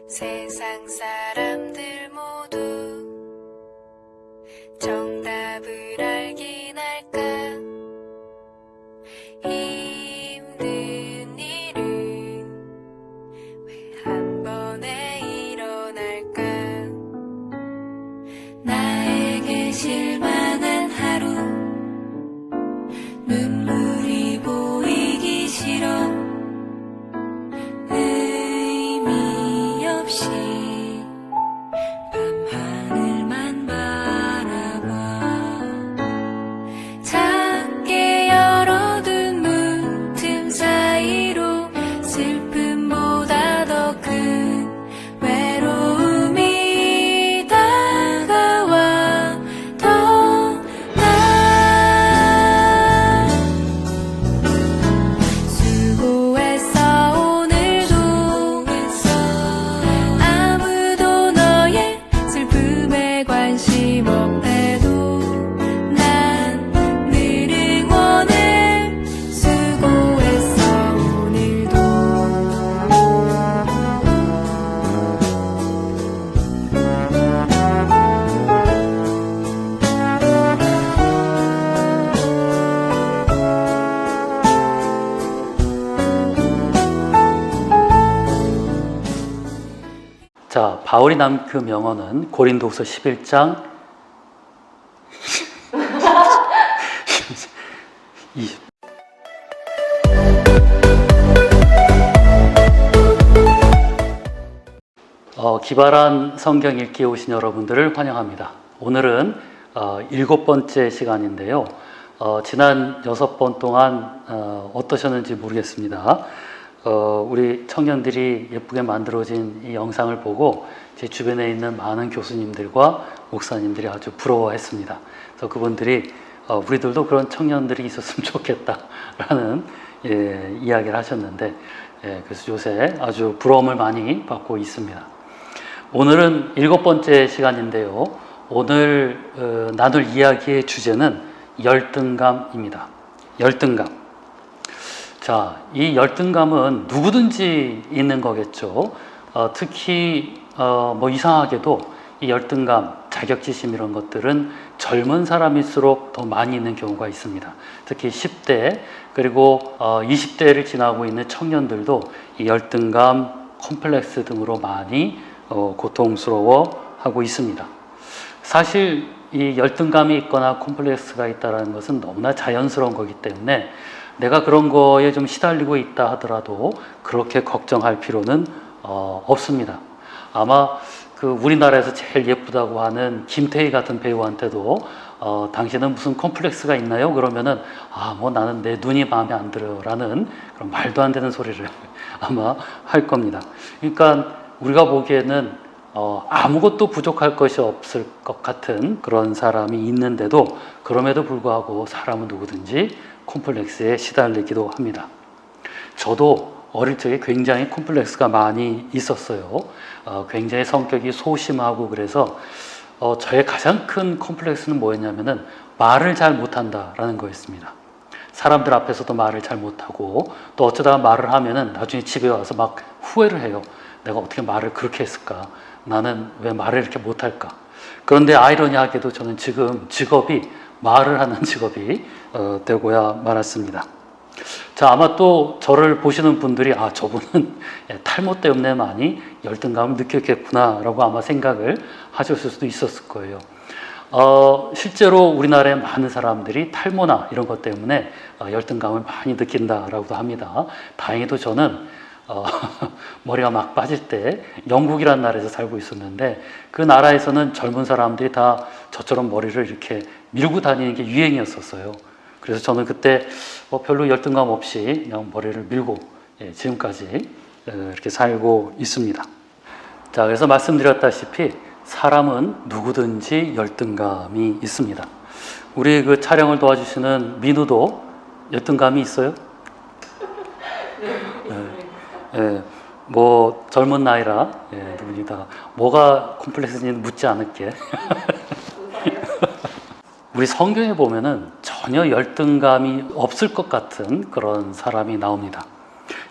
세상 사람들 모두 정답을 알긴 할까? 힘든 일은 왜 한 번에 일어날까? 나에게 실망한 하루, 눈물이 보이기 싫어. 의미 없이 밤하늘만 바라봐. 작게 열어둔 문틈 사이로 슬픔보다 더 큰 외로움이 다가와. 더 나 수고했어 오늘도. 아무도 너의 슬픔에 관심 없대도 난 늘 응원해. 수고했어 오늘도. 자, 바울이 남 그 명언은 고린도후서 11장 20. 기발한 성경 읽기에 오신 여러분들을 환영합니다. 오늘은 7번째 시간인데요. 지난 6번 동안 어떠셨는지 모르겠습니다. 우리 청년들이 예쁘게 만들어진 이 영상을 보고 제 주변에 있는 많은 교수님들과 목사님들이 아주 부러워했습니다. 그래서 그분들이 우리들도 그런 청년들이 있었으면 좋겠다라는 이야기를 하셨는데, 그래서 요새 아주 부러움을 많이 받고 있습니다. 오늘은 7번째 시간인데요. 오늘 나눌 이야기의 주제는 열등감입니다. 열등감. 자, 이 열등감은 누구든지 있는 거겠죠. 특히 뭐 이상하게도 이 열등감, 자격지심 이런 것들은 젊은 사람일수록 더 많이 있는 경우가 있습니다. 특히 10대 그리고 20대를 지나고 있는 청년들도 이 열등감, 콤플렉스 등으로 많이 고통스러워하고 있습니다. 사실 이 열등감이 있거나 콤플렉스가 있다는 것은 너무나 자연스러운 거기 때문에 내가 그런 거에 좀 시달리고 있다 하더라도 그렇게 걱정할 필요는 없습니다. 아마 그 우리나라에서 제일 예쁘다고 하는 김태희 같은 배우한테도 당신은 무슨 콤플렉스가 있나요? 그러면은 뭐 나는 내 눈이 마음에 안 들어요 라는 그런 말도 안 되는 소리를 아마 할 겁니다. 그러니까 우리가 보기에는 아무것도 부족할 것이 없을 것 같은 그런 사람이 있는데도 그럼에도 불구하고 사람은 누구든지 콤플렉스에 시달리기도 합니다. 저도 어릴 적에 굉장히 콤플렉스가 많이 있었어요. 굉장히 성격이 소심하고 그래서 저의 가장 큰 콤플렉스는 뭐였냐면은 말을 잘 못한다라는 거였습니다. 사람들 앞에서도 말을 잘 못하고 또 어쩌다가 말을 하면은 나중에 집에 와서 막 후회를 해요. 내가 어떻게 말을 그렇게 했을까? 나는 왜 말을 이렇게 못할까? 그런데 아이러니하게도 저는 지금 직업이 말을 하는 직업이 되고야 말았습니다. 자, 아마 또 저를 보시는 분들이 저분은 탈모 때문에 많이 열등감을 느꼈겠구나 라고 아마 생각을 하셨을 수도 있었을 거예요. 실제로 우리나라의 많은 사람들이 탈모나 이런 것 때문에 열등감을 많이 느낀다라고도 합니다. 다행히도 저는 머리가 막 빠질 때 영국이라는 나라에서 살고 있었는데 그 나라에서는 젊은 사람들이 다 저처럼 머리를 이렇게 밀고 다니는 게 유행이었었어요. 그래서 저는 그때 별로 열등감 없이 그냥 머리를 밀고 지금까지 이렇게 살고 있습니다. 자, 그래서 말씀드렸다시피 사람은 누구든지 열등감이 있습니다. 우리 그 촬영을 도와주시는 민우도 열등감이 있어요? 뭐 젊은 나이라 누구니다 뭐가 콤플렉스인지는 묻지 않을게. 우리 성경에 보면은 전혀 열등감이 없을 것 같은 그런 사람이 나옵니다.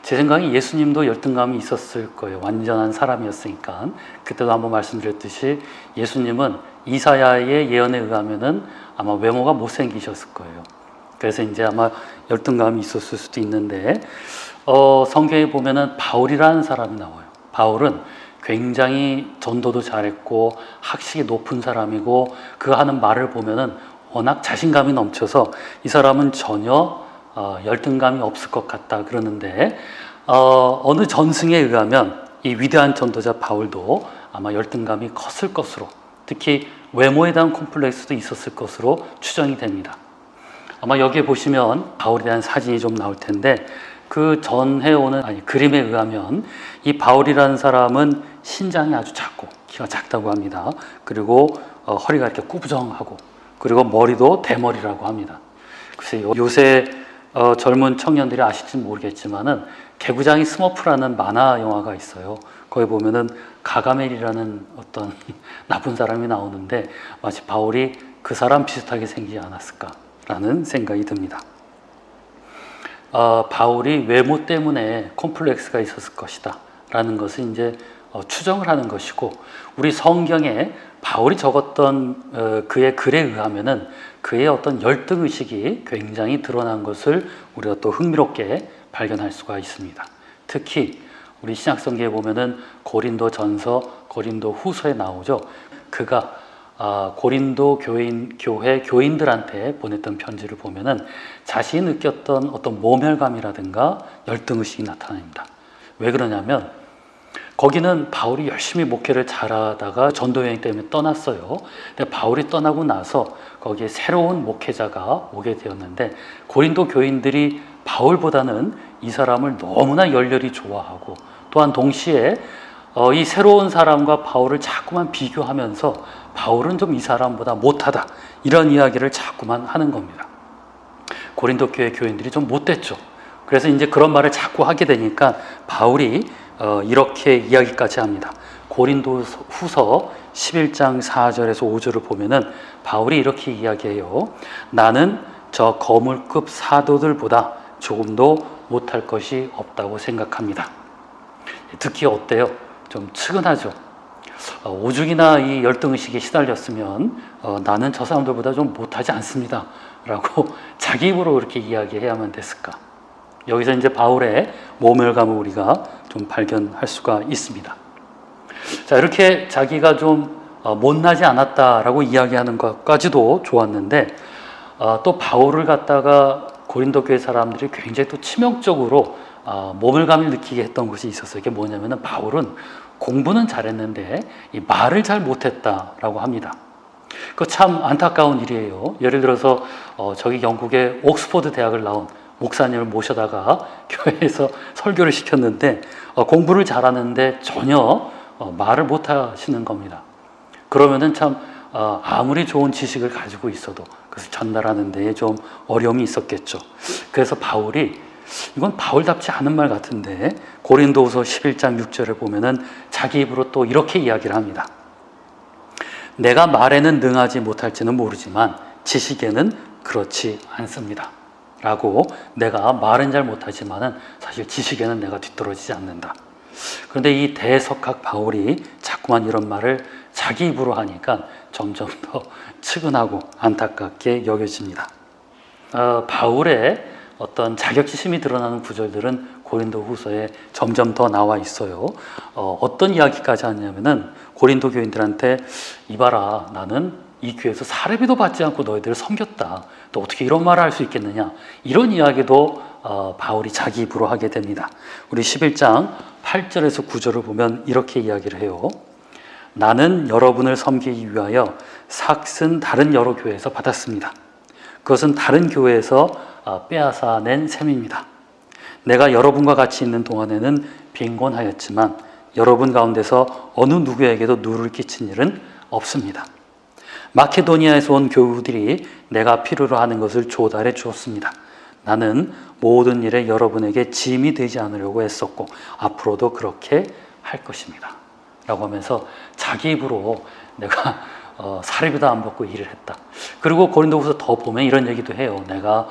제 생각에 예수님도 열등감이 있었을 거예요. 완전한 사람이었으니까. 그때도 한번 말씀드렸듯이 예수님은 이사야의 예언에 의하면은 아마 외모가 못생기셨을 거예요. 그래서 이제 아마 열등감이 있었을 수도 있는데, 성경에 보면은 바울이라는 사람이 나와요. 바울은 굉장히 전도도 잘했고 학식이 높은 사람이고 그 하는 말을 보면은 워낙 자신감이 넘쳐서 이 사람은 전혀 열등감이 없을 것 같다 그러는데, 어느 전승에 의하면 이 위대한 전도자 바울도 아마 열등감이 컸을 것으로, 특히 외모에 대한 콤플렉스도 있었을 것으로 추정이 됩니다. 아마 여기에 보시면 바울에 대한 사진이 좀 나올 텐데, 그 전해오는 그림에 의하면 이 바울이라는 사람은 신장이 아주 작고 키가 작다고 합니다. 그리고 허리가 이렇게 꾸부정하고, 그리고 머리도 대머리라고 합니다. 글쎄요, 요새 젊은 청년들이 아실지 모르겠지만은 개구장이 스머프라는 만화 영화가 있어요. 거기 보면은 가가멜이라는 어떤 나쁜 사람이 나오는데 마치 바울이 그 사람 비슷하게 생기지 않았을까라는 생각이 듭니다. 바울이 외모 때문에 콤플렉스가 있었을 것이다 라는 것을 이제 추정을 하는 것이고, 우리 성경에 바울이 적었던 그의 글에 의하면은 그의 어떤 열등의식이 굉장히 드러난 것을 우리가 또 흥미롭게 발견할 수가 있습니다. 특히 우리 신약성경에 보면은 고린도 전서, 고린도 후서에 나오죠. 그가 고린도 교회 교인들한테 보냈던 편지를 보면은 자신이 느꼈던 어떤 모멸감이라든가 열등의식이 나타납니다. 왜 그러냐면 거기는 바울이 열심히 목회를 잘하다가 전도여행 때문에 떠났어요. 근데 바울이 떠나고 나서 거기에 새로운 목회자가 오게 되었는데, 고린도 교인들이 바울보다는 이 사람을 너무나 열렬히 좋아하고, 또한 동시에 이 새로운 사람과 바울을 자꾸만 비교하면서 바울은 좀 이 사람보다 못하다, 이런 이야기를 자꾸만 하는 겁니다. 고린도 교회 교인들이 좀 못됐죠. 그래서 이제 그런 말을 자꾸 하게 되니까 바울이 이렇게 이야기까지 합니다. 고린도 후서 11장 4절에서 5절을 보면은 바울이 이렇게 이야기해요. 나는 저 거물급 사도들보다 조금도 못할 것이 없다고 생각합니다. 듣기 어때요? 좀 측은하죠. 오죽이나 이 열등의식에 시달렸으면 나는 저 사람들보다 좀 못하지 않습니다 라고 자기 입으로 그렇게 이야기해야만 됐을까. 여기서 이제 바울의 모멸감을 우리가 좀 발견할 수가 있습니다. 자, 이렇게 자기가 좀 못나지 않았다라고 이야기하는 것까지도 좋았는데, 또 바울을 갖다가 고린도 교회 사람들이 굉장히 또 치명적으로 모멸감을 느끼게 했던 것이 있었어요. 이게 뭐냐면은 바울은 공부는 잘했는데 이 말을 잘 못했다라고 합니다. 그거 참 안타까운 일이에요. 예를 들어서 저기 영국의 옥스퍼드 대학을 나온 목사님을 모셔다가 교회에서 설교를 시켰는데 공부를 잘하는데 전혀 말을 못하시는 겁니다. 그러면은 참 아무리 좋은 지식을 가지고 있어도 그것을 전달하는 데에 좀 어려움이 있었겠죠. 그래서 바울이, 이건 바울답지 않은 말 같은데, 고린도후서 11장 6절에 보면은 자기 입으로 또 이렇게 이야기를 합니다. 내가 말에는 능하지 못할지는 모르지만 지식에는 그렇지 않습니다 라고, 내가 말은 잘 못하지만은 사실 지식에는 내가 뒤떨어지지 않는다. 그런데 이 대석학 바울이 자꾸만 이런 말을 자기 입으로 하니까 점점 더 측은하고 안타깝게 여겨집니다. 바울의 어떤 자격지심이 드러나는 구절들은 고린도 후서에 점점 더 나와 있어요. 어떤 이야기까지 하냐면은 고린도 교인들한테, 이봐라, 나는 이 교회에서 사례비도 받지 않고 너희들을 섬겼다. 또 어떻게 이런 말을 할 수 있겠느냐. 이런 이야기도 바울이 자기 입으로 하게 됩니다. 우리 11장 8절에서 9절을 보면 이렇게 이야기를 해요. 나는 여러분을 섬기기 위하여 삭슨 다른 여러 교회에서 받았습니다. 그것은 다른 교회에서 빼앗아 낸 셈입니다. 내가 여러분과 같이 있는 동안에는 빈곤하였지만 여러분 가운데서 어느 누구에게도 누를 끼친 일은 없습니다. 마케도니아에서 온 교우들이 내가 필요로 하는 것을 조달해 주었습니다. 나는 모든 일에 여러분에게 짐이 되지 않으려고 애썼고 앞으로도 그렇게 할 것입니다 라고 하면서 자기 입으로 내가 사례비도 안 받고 일을 했다. 그리고 고린도후서 더 보면 이런 얘기도 해요. 내가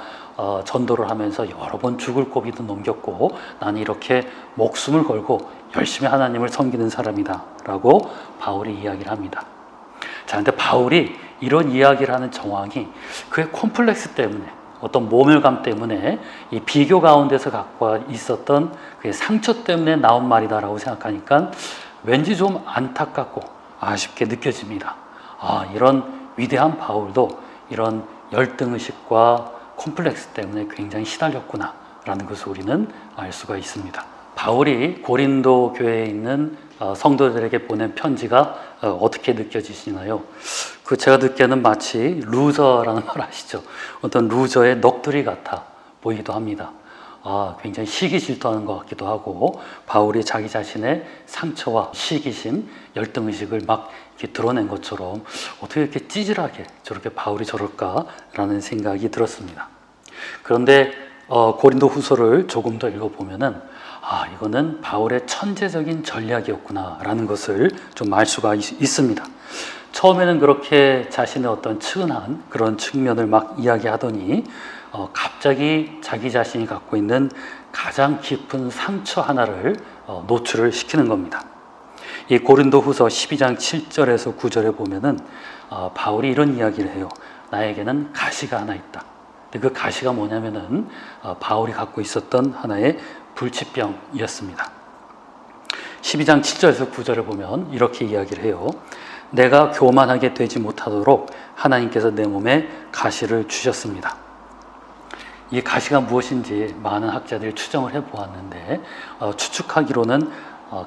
전도를 하면서 여러 번 죽을 고비도 넘겼고 나는 이렇게 목숨을 걸고 열심히 하나님을 섬기는 사람이다 라고 바울이 이야기를 합니다. 자, 근데 바울이 이런 이야기를 하는 정황이 그의 콤플렉스 때문에, 어떤 모멸감 때문에, 이 비교 가운데서 갖고 있었던 그의 상처 때문에 나온 말이다라고 생각하니까 왠지 좀 안타깝고 아쉽게 느껴집니다. 이런 위대한 바울도 이런 열등의식과 콤플렉스 때문에 굉장히 시달렸구나 라는 것을 우리는 알 수가 있습니다. 바울이 고린도 교회에 있는 성도들에게 보낸 편지가 어떻게 느껴지시나요? 제가 듣기에는 마치 루저라는 말 아시죠? 어떤 루저의 넋두리 같아 보이기도 합니다. 굉장히 시기질투하는 것 같기도 하고, 바울이 자기 자신의 상처와 시기심, 열등의식을 막 이렇게 드러낸 것처럼 어떻게 이렇게 찌질하게 저렇게 바울이 저럴까라는 생각이 들었습니다. 그런데 고린도 후서를 조금 더 읽어보면은 이거는 바울의 천재적인 전략이었구나 라는 것을 좀 알 수가 있습니다. 처음에는 그렇게 자신의 어떤 측은한 그런 측면을 막 이야기하더니 갑자기 자기 자신이 갖고 있는 가장 깊은 상처 하나를 노출을 시키는 겁니다. 이 고린도 후서 12장 7절에서 9절에 보면은 바울이 이런 이야기를 해요. 나에게는 가시가 하나 있다. 근데 그 가시가 뭐냐면은 바울이 갖고 있었던 하나의 불치병이었습니다. 12장 7절에서 9절을 보면 이렇게 이야기를 해요. 내가 교만하게 되지 못하도록 하나님께서 내 몸에 가시를 주셨습니다. 이 가시가 무엇인지 많은 학자들이 추정을 해보았는데 추측하기로는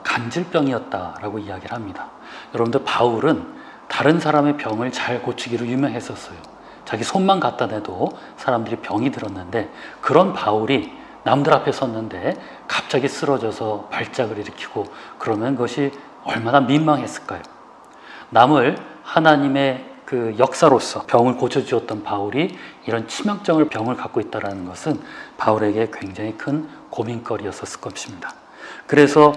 간질병이었다라고 이야기를 합니다. 여러분들, 바울은 다른 사람의 병을 잘 고치기로 유명했었어요. 자기 손만 갖다 대도 사람들이 병이 들었는데, 그런 바울이 남들 앞에 섰는데 갑자기 쓰러져서 발작을 일으키고 그러면 그것이 얼마나 민망했을까요? 남을 하나님의 그 역사로서 병을 고쳐주었던 바울이 이런 치명적인 병을 갖고 있다는 것은 바울에게 굉장히 큰 고민거리였었을 것입니다. 그래서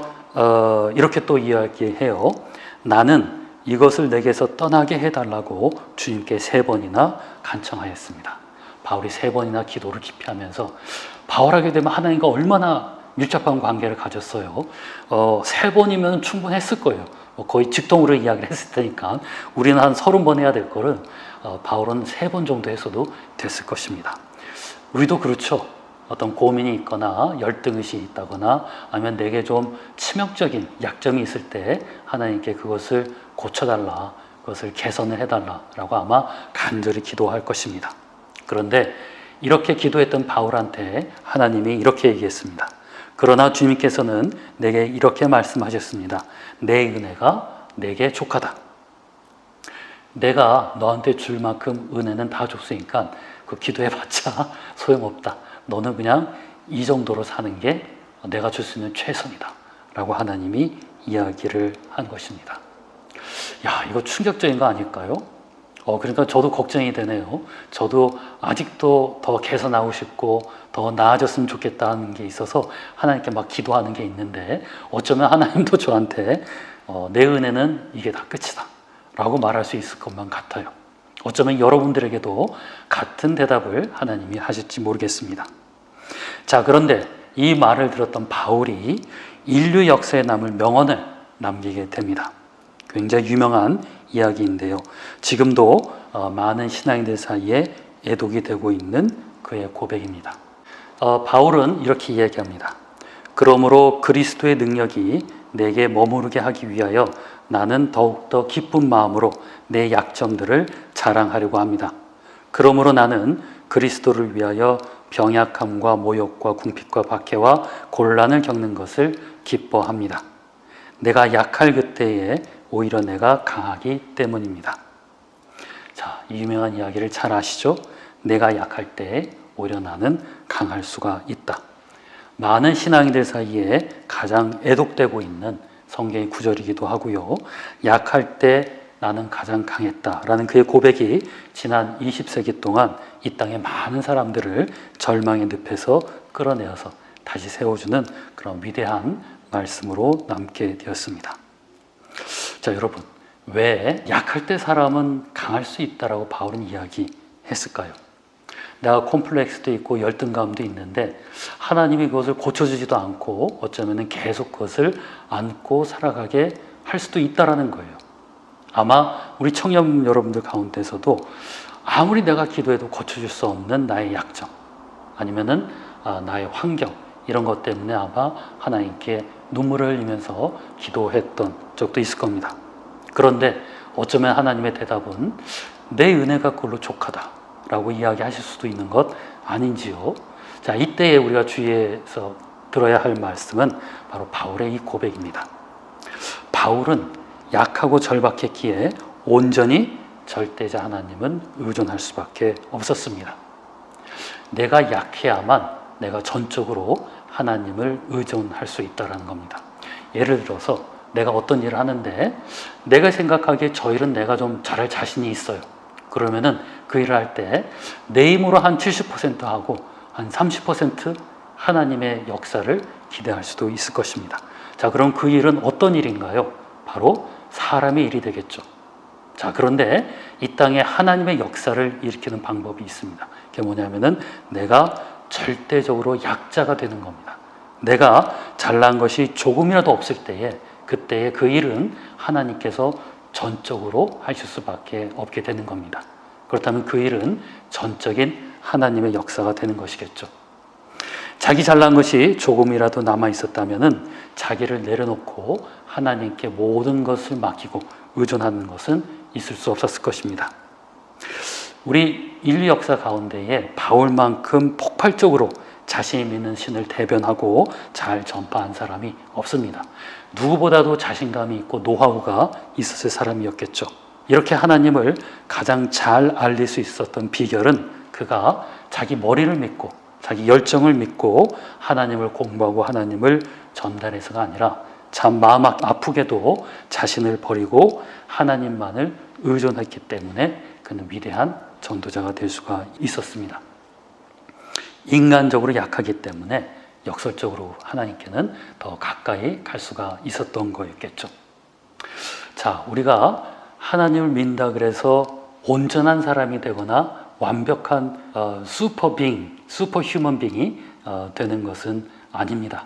이렇게 또 이야기해요. 나는 이것을 내게서 떠나게 해달라고 주님께 3번이나 간청하였습니다. 바울이 3번이나 기도를 깊이 하면서, 바울하게 되면 하나님과 얼마나 밀접한 관계를 가졌어요. 3번이면 충분했을 거예요. 거의 직통으로 이야기를 했을 테니까 우리는 한 30번 해야 될 거를 바울은 3번 정도 했어도 됐을 것입니다. 우리도 그렇죠. 어떤 고민이 있거나 열등의식이 있다거나 아니면 내게 좀 치명적인 약점이 있을 때 하나님께 그것을 고쳐달라, 그것을 개선을 해달라라고 아마 간절히 기도할 것입니다. 그런데 이렇게 기도했던 바울한테 하나님이 이렇게 얘기했습니다. 그러나 주님께서는 내게 이렇게 말씀하셨습니다. 내 은혜가 내게 족하다. 내가 너한테 줄 만큼 은혜는 다 줬으니까 그 기도해봤자 소용없다. 너는 그냥 이 정도로 사는 게 내가 줄 수 있는 최선이다 라고 하나님이 이야기를 한 것입니다. 이거 충격적인 거 아닐까요? 그러니까 저도 걱정이 되네요. 저도 아직도 더 개선하고 싶고 더 나아졌으면 좋겠다는 게 있어서 하나님께 막 기도하는 게 있는데, 어쩌면 하나님도 저한테 내 은혜는 이게 다 끝이다 라고 말할 수 있을 것만 같아요. 어쩌면 여러분들에게도 같은 대답을 하나님이 하실지 모르겠습니다. 자, 그런데 이 말을 들었던 바울이 인류 역사에 남을 명언을 남기게 됩니다. 굉장히 유명한 이야기인데요. 지금도 많은 신앙인들 사이에 애독이 되고 있는 그의 고백입니다. 바울은 이렇게 이야기합니다. 그러므로 그리스도의 능력이 내게 머무르게 하기 위하여 나는 더욱더 기쁜 마음으로 내 약점들을 자랑하려고 합니다. 그러므로 나는 그리스도를 위하여 병약함과 모욕과 궁핍과 박해와 곤란을 겪는 것을 기뻐합니다. 내가 약할 그때에 오히려 내가 강하기 때문입니다. 자, 이 유명한 이야기를 잘 아시죠? 내가 약할 때 오히려 나는 강할 수가 있다. 많은 신앙인들 사이에 가장 애독되고 있는 성경의 구절이기도 하고요. 약할 때 나는 가장 강했다라는 그의 고백이 지난 20세기 동안 이 땅의 많은 사람들을 절망의 늪에서 끌어내어서 다시 세워주는 그런 위대한 말씀으로 남게 되었습니다. 자, 여러분, 왜 약할 때 사람은 강할 수 있다라고 바울은 이야기했을까요? 내가 콤플렉스도 있고 열등감도 있는데 하나님이 그것을 고쳐주지도 않고 어쩌면 계속 그것을 안고 살아가게 할 수도 있다라는 거예요. 아마 우리 청년 여러분들 가운데서도 아무리 내가 기도해도 고쳐줄 수 없는 나의 약점 아니면은 나의 환경 이런 것 때문에 아마 하나님께 눈물을 흘리면서 기도했던 적도 있을 겁니다. 그런데 어쩌면 하나님의 대답은 내 은혜가 그걸로 족하다라고 이야기하실 수도 있는 것 아닌지요. 자, 이때에 우리가 주의해서 들어야 할 말씀은 바로 바울의 이 고백입니다. 바울은 약하고 절박했기에 온전히 절대자 하나님은 의존할 수밖에 없었습니다. 내가 약해야만 내가 전적으로 하나님을 의존할 수 있다는 겁니다. 예를 들어서 내가 어떤 일을 하는데 내가 생각하기에 저 일은 내가 좀 잘할 자신이 있어요. 그러면은 그 일을 할 때 내 힘으로 한 70% 하고 한 30% 하나님의 역사를 기대할 수도 있을 것입니다. 자, 그럼 그 일은 어떤 일인가요? 바로 사람의 일이 되겠죠. 자, 그런데 이 땅에 하나님의 역사를 일으키는 방법이 있습니다. 그게 뭐냐면은 내가 절대적으로 약자가 되는 겁니다. 내가 잘난 것이 조금이라도 없을 때에 그때의 그 일은 하나님께서 전적으로 하실 수밖에 없게 되는 겁니다. 그렇다면 그 일은 전적인 하나님의 역사가 되는 것이겠죠. 자기 잘난 것이 조금이라도 남아 있었다면은 자기를 내려놓고 하나님께 모든 것을 맡기고 의존하는 것은 있을 수 없었을 것입니다. 우리 인류 역사 가운데에 바울만큼 폭발적으로 자신이 믿는 신을 대변하고 잘 전파한 사람이 없습니다. 누구보다도 자신감이 있고 노하우가 있었을 사람이었겠죠. 이렇게 하나님을 가장 잘 알릴 수 있었던 비결은 그가 자기 머리를 믿고 자기 열정을 믿고 하나님을 공부하고 하나님을 전달해서가 아니라 참 마음 아프게도 자신을 버리고 하나님만을 의존했기 때문에 그는 위대한 전도자가 될 수가 있었습니다. 인간적으로 약하기 때문에 역설적으로 하나님께는 더 가까이 갈 수가 있었던 거였겠죠. 자, 우리가 하나님을 믿는다 그래서 온전한 사람이 되거나 완벽한 슈퍼휴먼 빙이 되는 것은 아닙니다.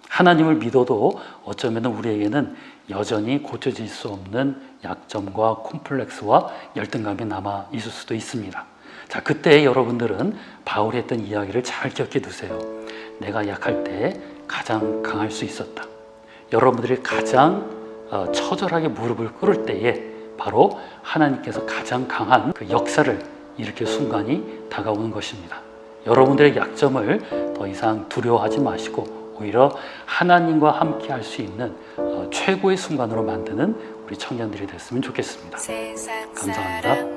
하나님을 믿어도 어쩌면 우리에게는 여전히 고쳐질 수 없는 약점과 콤플렉스와 열등감이 남아 있을 수도 있습니다. 자, 그때 여러분들은 바울이 했던 이야기를 잘 기억해 두세요. 내가 약할 때 가장 강할 수 있었다. 여러분들이 가장 처절하게 무릎을 꿇을 때에 바로 하나님께서 가장 강한 그 역사를 일으킬 순간이 다가오는 것입니다. 여러분들의 약점을 더 이상 두려워하지 마시고 오히려 하나님과 함께 할 수 있는 최고의 순간으로 만드는 우리 청년들이 됐으면 좋겠습니다. 감사합니다.